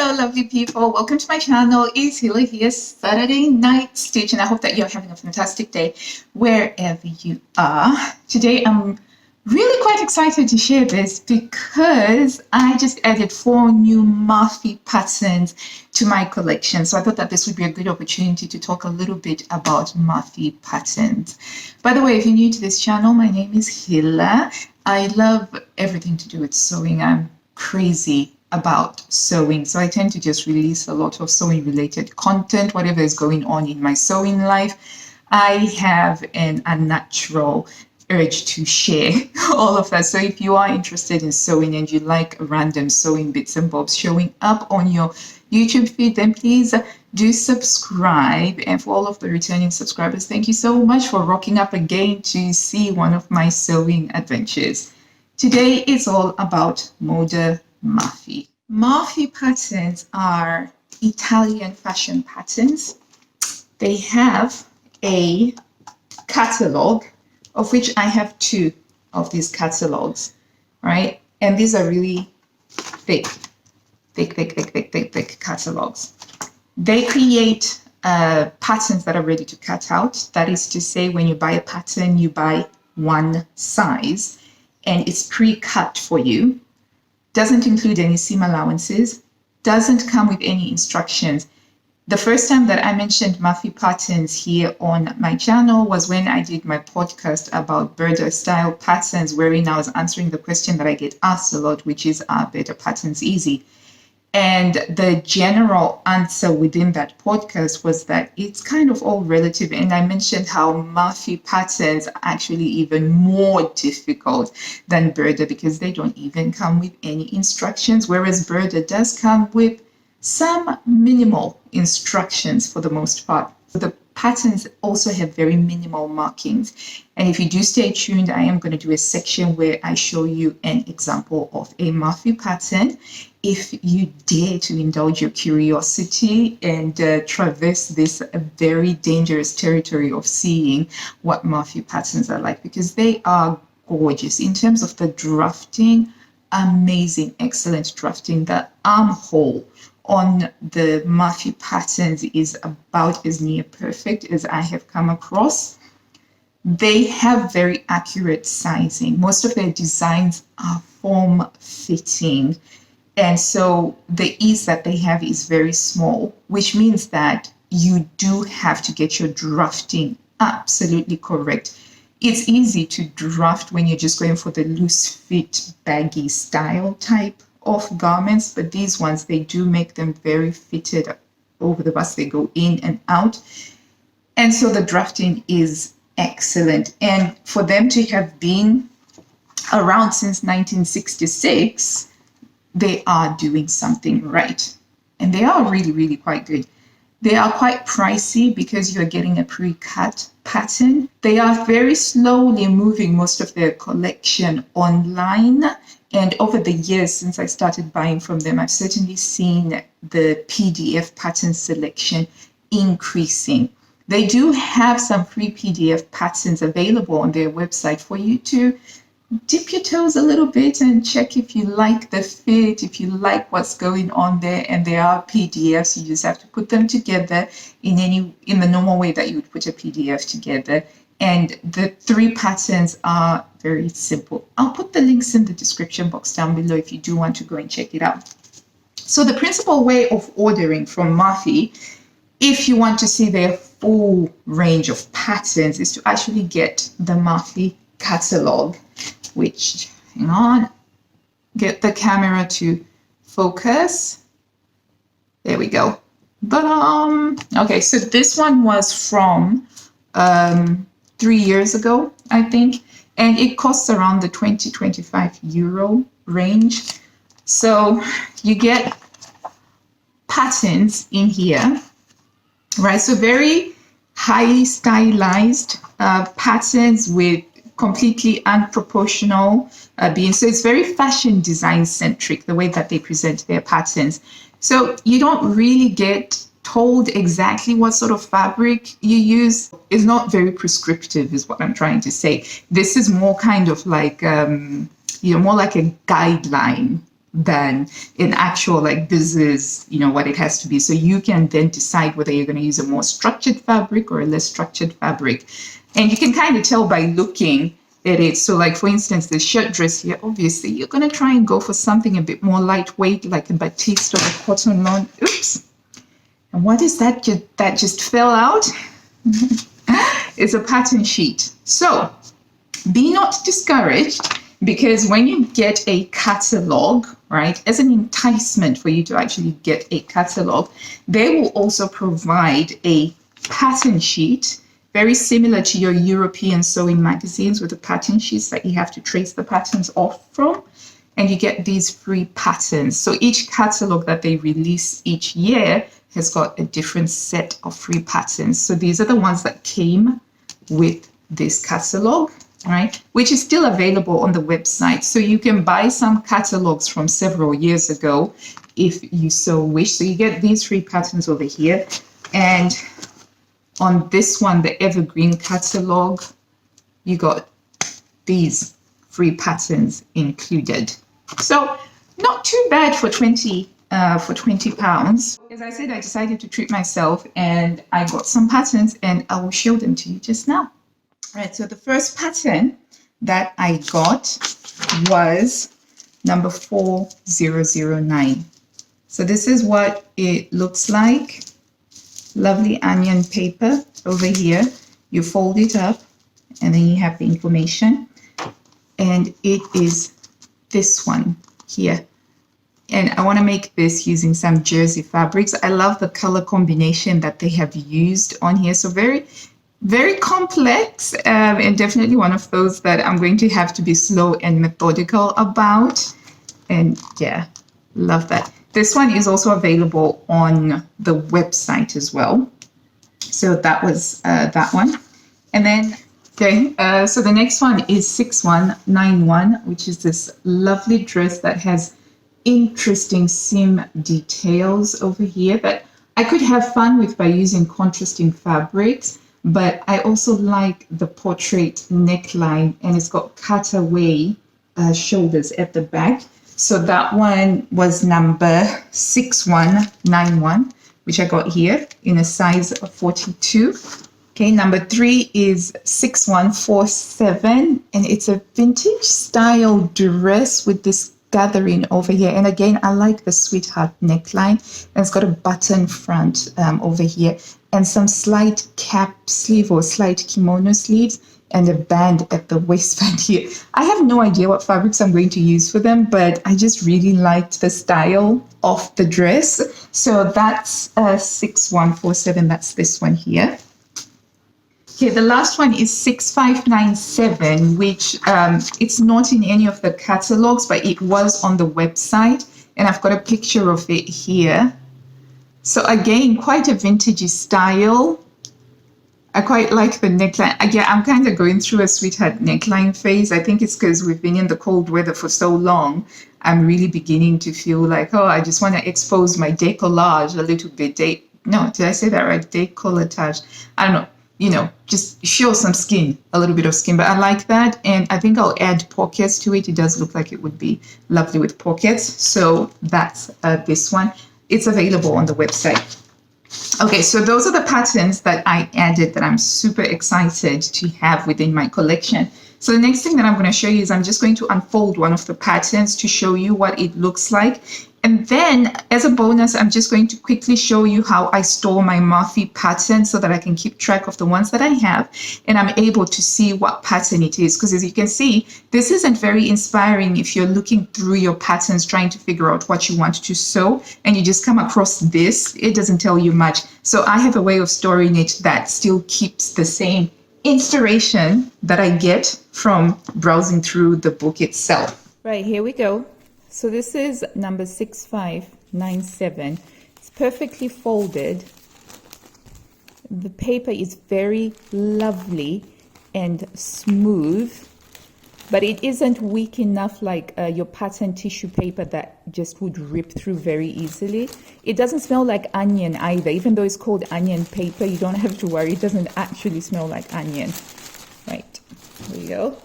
Hello, lovely people. Welcome to my channel. It's Hila here, Saturday Night Stitch, and I hope that you're having a fantastic day wherever you are. Today, I'm really quite excited to share this because I just added 4 new Marfy patterns to my collection. So I thought that this would be a good opportunity to talk a little bit about Marfy patterns. By the way, if you're new to this channel, my name is Hila. I love everything to do with sewing. I'm crazy about sewing, so I tend to just release a lot of sewing related content, whatever is going on in my sewing life. I have an unnatural urge to share all of that. So if you are interested in sewing and you like random sewing bits and bobs showing up on your YouTube feed, then please do subscribe. And for all of the returning subscribers, thank you so much for rocking up again to see one of my sewing adventures. Today is all about Mods Marfy. Marfy patterns are Italian fashion patterns. They have a catalog, of which I have 2 of these catalogs, right? And these are really thick catalogs. They create patterns that are ready to cut out. That is to say, when you buy a pattern, you buy one size and it's pre-cut for you. Doesn't include any seam allowances, doesn't come with any instructions. The first time that I mentioned Marfy patterns here on my channel was when I did my podcast about Burda style patterns, wherein I was answering the question that I get asked a lot, which is, are Burda patterns easy? And the general answer within that podcast was that it's kind of all relative. And I mentioned how Marfy patterns are actually even more difficult than Burda because they don't even come with any instructions, whereas Burda does come with some minimal instructions for the most part. The patterns also have very minimal markings. And if you do stay tuned, I am going to do a section where I show you an example of a Marfy pattern. If you dare to indulge your curiosity and traverse this very dangerous territory of seeing what Marfy patterns are like, because they are gorgeous. In terms of the drafting, amazing, excellent drafting. The armhole on the Marfy patterns is about as near perfect as I have come across. They have very accurate sizing. Most of their designs are form-fitting. And so the ease that they have is very small, which means that you do have to get your drafting absolutely correct. It's easy to draft when you're just going for the loose fit, baggy style type of garments, but these ones, they do make them very fitted over the bust. They go in and out. And so the drafting is excellent. And for them to have been around since 1966, they are doing something right. And they are really, really quite good. They are quite pricey because you're getting a pre-cut pattern. They are very slowly moving most of their collection online. And over the years since I started buying from them, I've certainly seen the PDF pattern selection increasing. They do have some free PDF patterns available on their website for you to dip your toes a little bit and check if you like the fit, if you like what's going on there. And there are PDFs. You just have to put them together in the normal way that you would put a PDF together. And the 3 patterns are very simple. I'll put the links in the description box down below if you do want to go and check it out. So the principal way of ordering from Marfy, if you want to see their full range of patterns, is to actually get the Marfy catalog, which, hang on, get the camera to focus. There we go. Okay, so this one was from 3 years ago, I think, and it costs around the 20-25 euro range. So you get patterns in here, right? So very highly stylized patterns with completely unproportional beans. So it's very fashion design centric, the way that they present their patterns. So you don't really get told exactly what sort of fabric you use. Is not very prescriptive is what I'm trying to say. This is more kind of like more like a guideline than in actual, like, this is, you know, what it has to be. So you can then decide whether you're going to use a more structured fabric or a less structured fabric. And you can kind of tell by looking at it. So, like, for instance, the shirt dress here, obviously you're going to try and go for something a bit more lightweight, like a batiste or a cotton lawn. Oops. And what is that that just fell out? It's a pattern sheet. So be not discouraged, because when you get a catalog, right, as an enticement for you to actually get a catalog, they will also provide a pattern sheet, very similar to your European sewing magazines with the pattern sheets that you have to trace the patterns off from. And you get these free patterns. So each catalog that they release each year has got a different set of free patterns. So these are the ones that came with this catalog, right, which is still available on the website. So you can buy some catalogs from several years ago if you so wish. So you get these free patterns over here. And on this one, the Evergreen catalog, you got these free patterns included. So not too bad for 20 pounds. As I said, I decided to treat myself, and I got some patterns, and I will show them to you just now. All right, so the first pattern that I got was number 4009. So this is what it looks like. Lovely onion paper over here. You fold it up, and then you have the information. And it is this one here. And I want to make this using some jersey fabrics. I love the color combination that they have used on here. So very, very complex, and definitely one of those that I'm going to have to be slow and methodical about. And yeah, love that. This one is also available on the website as well. So that was that one. And then, okay, so the next one is 6191, which is this lovely dress that has interesting seam details over here that I could have fun with by using contrasting fabrics. But I also like the portrait neckline, and it's got cutaway shoulders at the back. So that one was number 6191, which I got here in a size of 42. Okay, number 3 is 6147, and it's a vintage style dress with this gathering over here. And again, I like the sweetheart neckline, and it's got a button front over here, and some slight cap sleeve or slight kimono sleeves, and a band at the waistband here. I have no idea what fabrics I'm going to use for them, but I just really liked the style of the dress. So that's 6147. That's this one here. Okay, the last one is 6597, which it's not in any of the catalogs, but it was on the website, and I've got a picture of it here. So again, quite a vintagey style. I quite like the neckline. Yeah, I'm kind of going through a sweetheart neckline phase. I think it's because we've been in the cold weather for so long. I'm really beginning to feel like, oh, I just want to expose my décollage a little bit. No, did I say that right? Décolletage. I don't know. You know, just show some skin, a little bit of skin. But I like that. And I think I'll add pockets to it. It does look like it would be lovely with pockets. So that's this one. It's available on the website. Okay, so those are the patterns that I added that I'm super excited to have within my collection. So the next thing that I'm going to show you is I'm just going to unfold one of the patterns to show you what it looks like. And then as a bonus, I'm just going to quickly show you how I store my Marfy pattern so that I can keep track of the ones that I have, and I'm able to see what pattern it is. Because as you can see, this isn't very inspiring if you're looking through your patterns trying to figure out what you want to sew and you just come across this. It doesn't tell you much. So I have a way of storing it that still keeps the same inspiration that I get from browsing through the book itself. Right, here we go. So this is number 6597. It's perfectly folded. The paper is very lovely and smooth, but it isn't weak enough like your pattern tissue paper that just would rip through very easily. It doesn't smell like onion either. Even though it's called onion paper, you don't have to worry. It doesn't actually smell like onion. Right, here we go.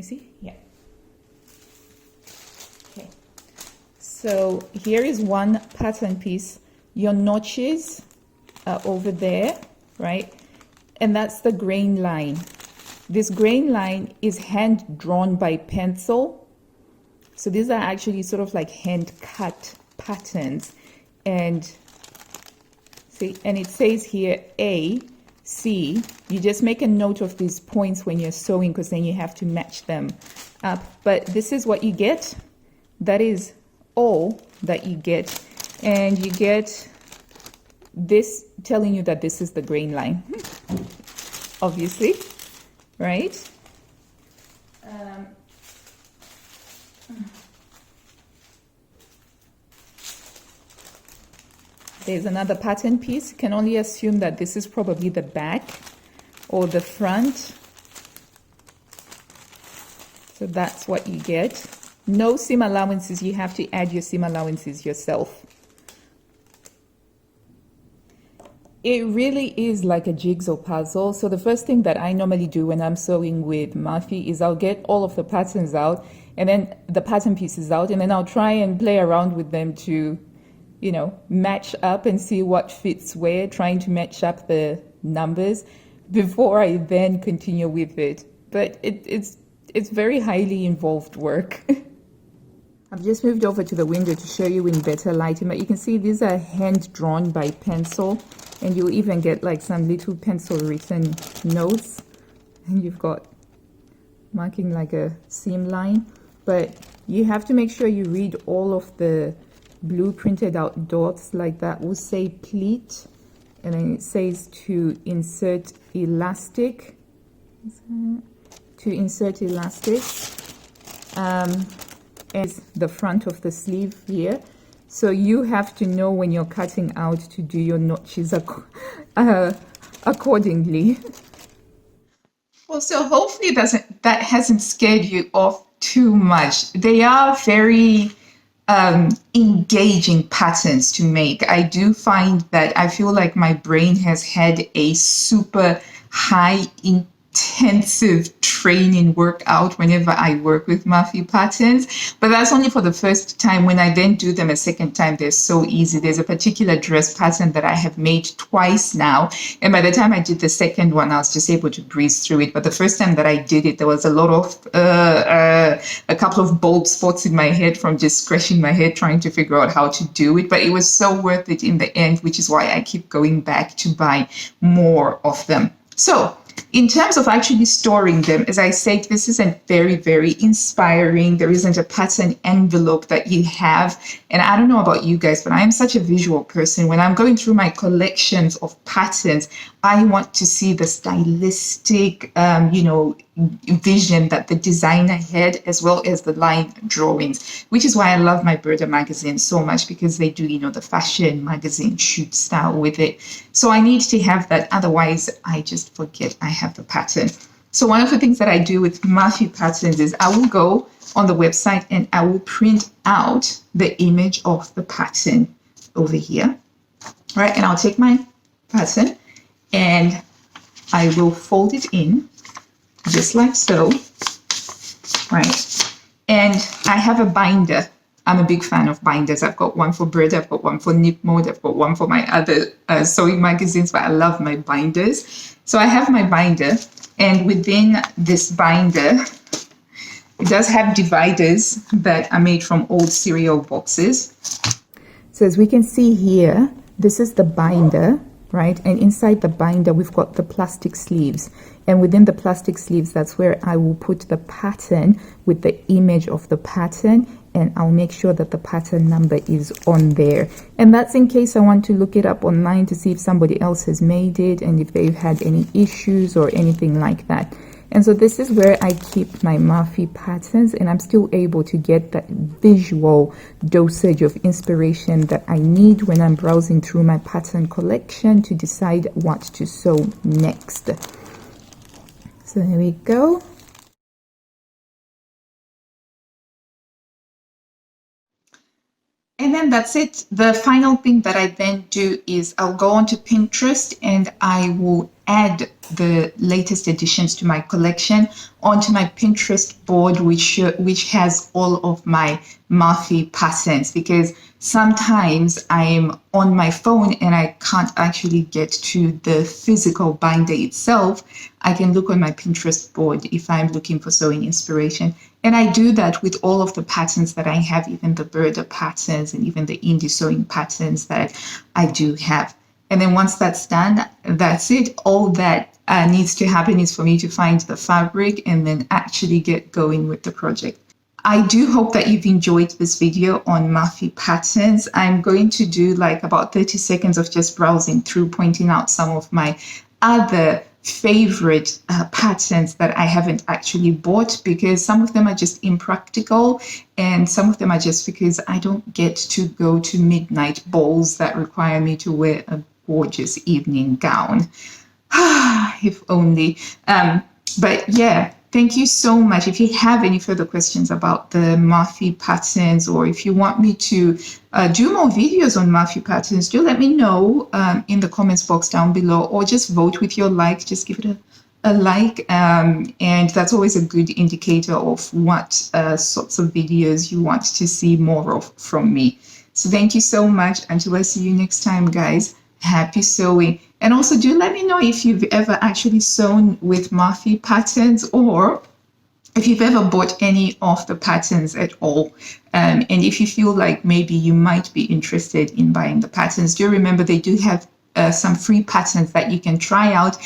me see. Yeah. Okay. So here is one pattern piece. Your notches are over there, right? And that's the grain line. This grain line is hand drawn by pencil. So these are actually sort of like hand cut patterns. And see, and it says here A, C. You just make a note of these points when you're sewing because then you have to match them up. But this is what you get. That is all that you get. And you get this telling you that this is the grain line, obviously, right? There's another pattern piece. You can only assume that this is probably the back or the front. So that's what you get. No seam allowances. You have to add your seam allowances yourself. It really is like a jigsaw puzzle. So the first thing that I normally do when I'm sewing with Marfy is I'll get all of the patterns out and then the pattern pieces out, and then I'll try and play around with them to, you know, match up and see what fits where, trying to match up the numbers before I then continue with it. But it's very highly involved work. I've just moved over to the window to show you in better lighting, but you can see these are hand drawn by pencil, and you'll even get like some little pencil written notes, and you've got marking like a seam line. But you have to make sure you read all of the blue printed out dots, like that will say pleat, and then it says to insert elastic, is the front of the sleeve here. So you have to know when you're cutting out to do your notches accordingly. Well, so hopefully that hasn't scared you off too much. They are very engaging patterns to make. I do find that I feel like my brain has had a super high intensive training workout whenever I work with Marfy patterns, but that's only for the first time. When I then do them a second time, they're so easy. There's a particular dress pattern that I have made twice now, and by the time I did the second one, I was just able to breeze through it. But the first time that I did it, there was a lot of a couple of bald spots in my head from just scratching my head trying to figure out how to do it, but it was so worth it in the end, which is why I keep going back to buy more of them. So in terms of actually storing them, as I said, this isn't very, very inspiring. There isn't a pattern envelope that you have. And I don't know about you guys, but I am such a visual person. When I'm going through my collections of patterns, I want to see the stylistic, vision that the designer had, as well as the line drawings, which is why I love my Burda magazine so much, because they do, the fashion magazine shoot style with it. So I need to have that. Otherwise, I just forget I have the pattern. So one of the things that I do with Marfy patterns is I will go on the website and I will print out the image of the pattern over here. All right, and I'll take my pattern and I will fold it in just like so, right? And I have a binder. I'm a big fan of binders. I've got one for Burda, I've got one for Knit Mode, I've got one for my other sewing magazines, but I love my binders. So I have my binder, and within this binder, it does have dividers that are made from old cereal boxes. So as we can see here, this is the binder, right? And inside the binder, we've got the plastic sleeves. And within the plastic sleeves, that's where I will put the pattern with the image of the pattern, and I'll make sure that the pattern number is on there. And that's in case I want to look it up online to see if somebody else has made it and if they've had any issues or anything like that. And so this is where I keep my Marfy patterns, and I'm still able to get that visual dosage of inspiration that I need when I'm browsing through my pattern collection to decide what to sew next. So there we go. And then that's it. The final thing that I then do is I'll go onto Pinterest and I will add the latest additions to my collection onto my Pinterest board, which has all of my Marfy patterns, because sometimes I'm on my phone and I can't actually get to the physical binder itself. I can look on my Pinterest board if I'm looking for sewing inspiration. And I do that with all of the patterns that I have, even the Burda patterns and even the indie sewing patterns that I do have. And then once that's done, that's it. All that needs to happen is for me to find the fabric and then actually get going with the project. I do hope that you've enjoyed this video on Marfy patterns. I'm going to do like about 30 seconds of just browsing through, pointing out some of my other favorite patterns that I haven't actually bought, because some of them are just impractical and some of them are just because I don't get to go to midnight balls that require me to wear a gorgeous evening gown. If only. But yeah, thank you so much. If you have any further questions about the Marfy patterns, or if you want me to do more videos on Marfy patterns, do let me know in the comments box down below, or just vote with your like. Just give it a like, and that's always a good indicator of what sorts of videos you want to see more of from me. So thank you so much. Until I see you next time, guys, happy sewing. And also do let me know if you've ever actually sewn with Marfy patterns, or if you've ever bought any of the patterns at all. And if you feel like maybe you might be interested in buying the patterns, do remember they do have some free patterns that you can try out,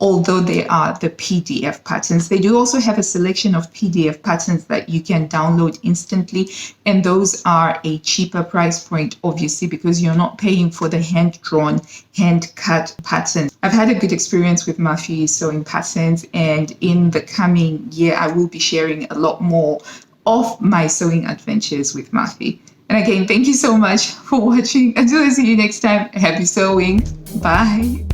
although they are the PDF patterns. They do also have a selection of PDF patterns that you can download instantly, and those are a cheaper price point, obviously, because you're not paying for the hand-drawn, hand-cut patterns. I've had a good experience with Marfy sewing patterns, and in the coming year, I will be sharing a lot more of my sewing adventures with Marfy. And again, thank you so much for watching. Until I see you next time, happy sewing. Bye.